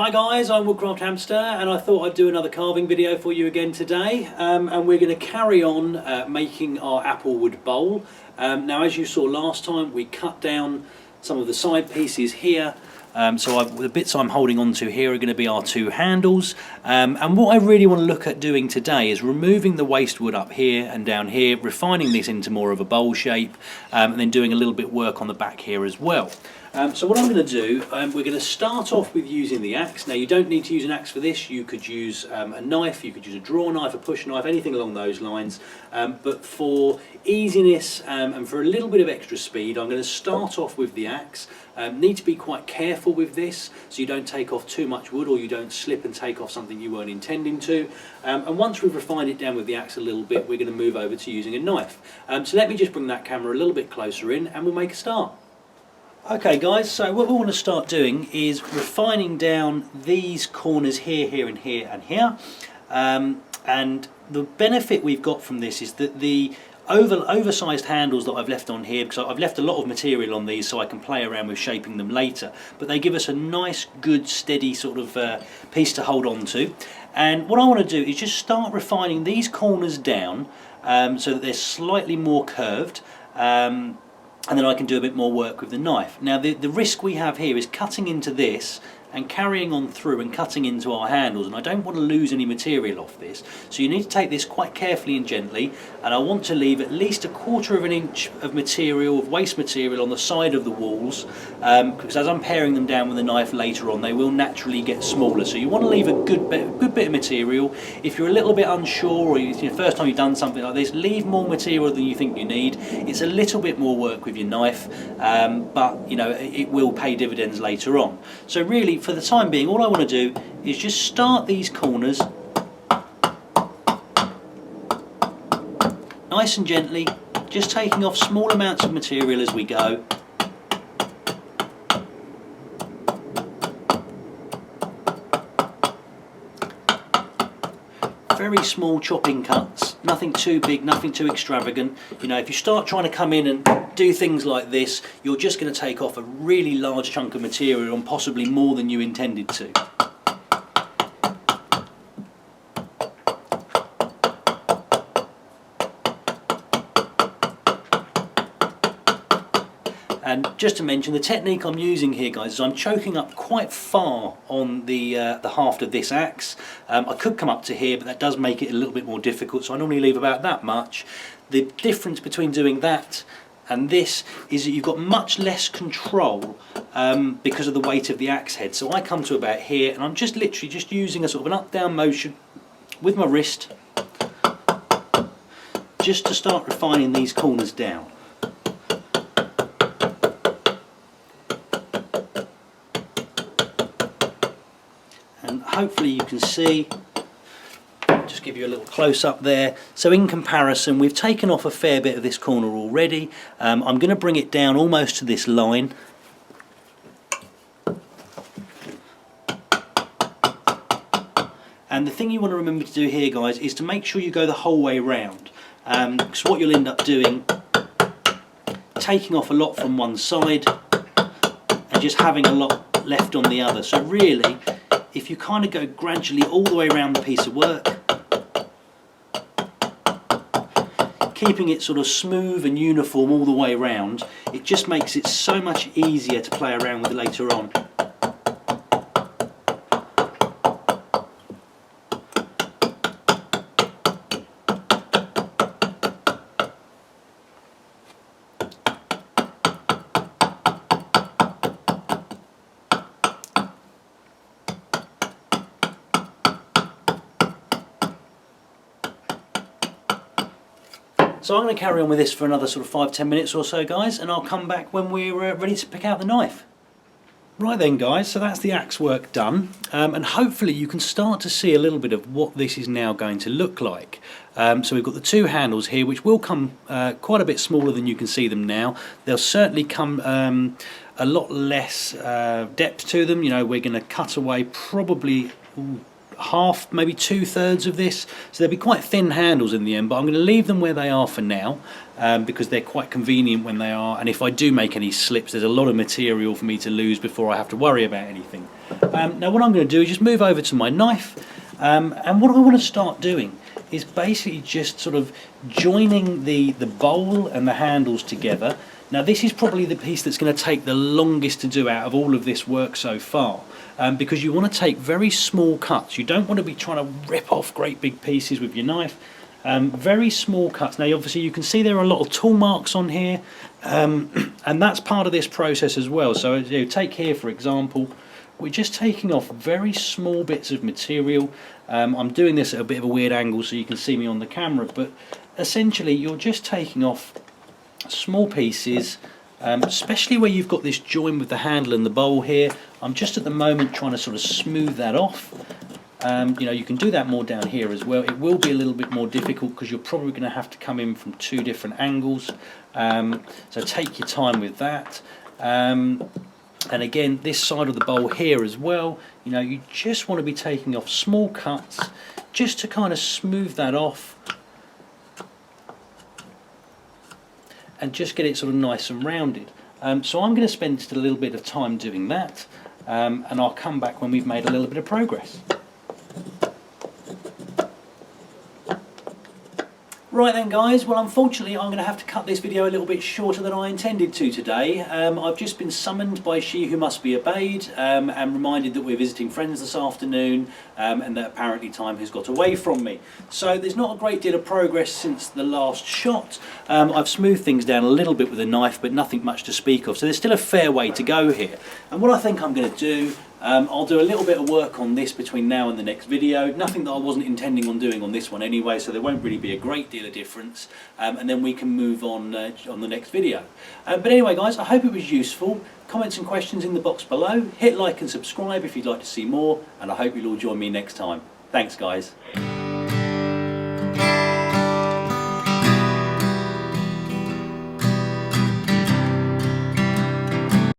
Hi guys, I'm Woodcraft Hamster and I thought I'd do another carving video for you again today, and we're going to carry on making our Applewood bowl. Now, as you saw last time, we cut down some of the side pieces here, so the bits I'm holding on to here are going to be our two handles, and what I really want to look at doing today is removing the waste wood up here and down here, refining this into more of a bowl shape, and then doing a little bit of work on the back here as well. So what I'm going to do, we're going to start off with using the axe. Now, you don't need to use an axe for this. You could use a knife, you could use a draw knife, a push knife, anything along those lines. But for easiness and for a little bit of extra speed, I'm going to start off with the axe. Need to be quite careful with this so you don't take off too much wood or you don't slip and take off something you weren't intending to. And once we've refined it down with the axe a little bit, we're going to move over to using a knife. So let me just bring that camera a little bit closer in and we'll make a start. Okay guys, so what we want to start doing is refining down these corners here, here and here and here, and the benefit we've got from this is that the oversized handles that I've left on here, because I've left a lot of material on these so I can play around with shaping them later, but they give us a nice good steady sort of piece to hold on to. And what I want to do is just start refining these corners down so that they're slightly more curved, and then I can do a bit more work with the knife. Now the risk we have here is cutting into this and carrying on through and cutting into our handles, and I don't want to lose any material off this, so you need to take this quite carefully and gently, and I want to leave at least 1/4 of an inch of material, of waste material on the side of the walls, because as I'm paring them down with a knife later on they will naturally get smaller, so you want to leave a good bit of material. If you're a little bit unsure or it's the first time you've done something like this, leave more material than you think you need. It's a little bit more work with your knife, but you know, it will pay dividends later on. So really, for the time being, all I want to do is just start these corners nice and gently, just taking off small amounts of material as we go. Very small chopping cuts, nothing too big, nothing too extravagant. You know, if you start trying to come in and do things like this, you're just going to take off a really large chunk of material and possibly more than you intended to. And just to mention, the technique I'm using here, guys, is I'm choking up quite far on the haft of this axe. I could come up to here, but that does make it a little bit more difficult, so I normally leave about that much. The difference between doing that and this is that you've got much less control because of the weight of the axe head. So I come to about here, and I'm just literally just using a sort of an up-down motion with my wrist just to start refining these corners down. And hopefully you can see, just give you a little close-up there. So in comparison, we've taken off a fair bit of this corner already. I'm going to bring it down almost to this line. And the thing you want to remember to do here, guys, is to make sure you go the whole way round. Because what you'll end up doing, taking off a lot from one side and just having a lot left on the other. So really, if you kind of go gradually all the way around the piece of work, keeping it sort of smooth and uniform all the way around, it just makes it so much easier to play around with later on. So I'm going to carry on with this for another sort of 5-10 minutes or so, guys, and I'll come back when we're ready to pick out the knife. Right then, guys, so that's the axe work done, and hopefully you can start to see a little bit of what this is now going to look like. So we've got the two handles here, which will come quite a bit smaller than you can see them now. They'll certainly come a lot less depth to them. You know, we're going to cut away probably half, maybe 2/3 of this, so they'll be quite thin handles in the end, but I'm going to leave them where they are for now, because they're quite convenient when they are, and if I do make any slips, there's a lot of material for me to lose before I have to worry about anything. Now what I'm going to do is just move over to my knife, and what I want to start doing is basically just sort of joining the bowl and the handles together. Now this is probably the piece that's going to take the longest to do out of all of this work so far, because you want to take very small cuts. You don't want to be trying to rip off great big pieces with your knife. Very small cuts. Now obviously you can see there are a lot of tool marks on here, and that's part of this process as well. So take here for example, we're just taking off very small bits of material. I'm doing this at a bit of a weird angle so you can see me on the camera, but essentially you're just taking off small pieces, especially where you've got this join with the handle and the bowl here. I'm just at the moment trying to sort of smooth that off. You know, you can do that more down here as well. It will be a little bit more difficult because you're probably going to have to come in from 2 different angles, so take your time with that. And again, this side of the bowl here as well, you know, you just want to be taking off small cuts just to kind of smooth that off and just get it sort of nice and rounded. So I'm going to spend just a little bit of time doing that, and I'll come back when we've made a little bit of progress. Right then guys, well unfortunately I'm going to have to cut this video a little bit shorter than I intended to today. I've just been summoned by She Who Must Be Obeyed, and reminded that we're visiting friends this afternoon, and that apparently time has got away from me. So there's not a great deal of progress since the last shot. I've smoothed things down a little bit with a knife, but nothing much to speak of, so there's still a fair way to go here. And what I think I'm going to do, I'll do a little bit of work on this between now and the next video. Nothing that I wasn't intending on doing on this one anyway, so there won't really be a great deal of difference, and then we can move on the next video. But anyway guys, I hope it was useful. Comments and questions in the box below. Hit like and subscribe if you'd like to see more, and I hope you'll all join me next time. Thanks guys.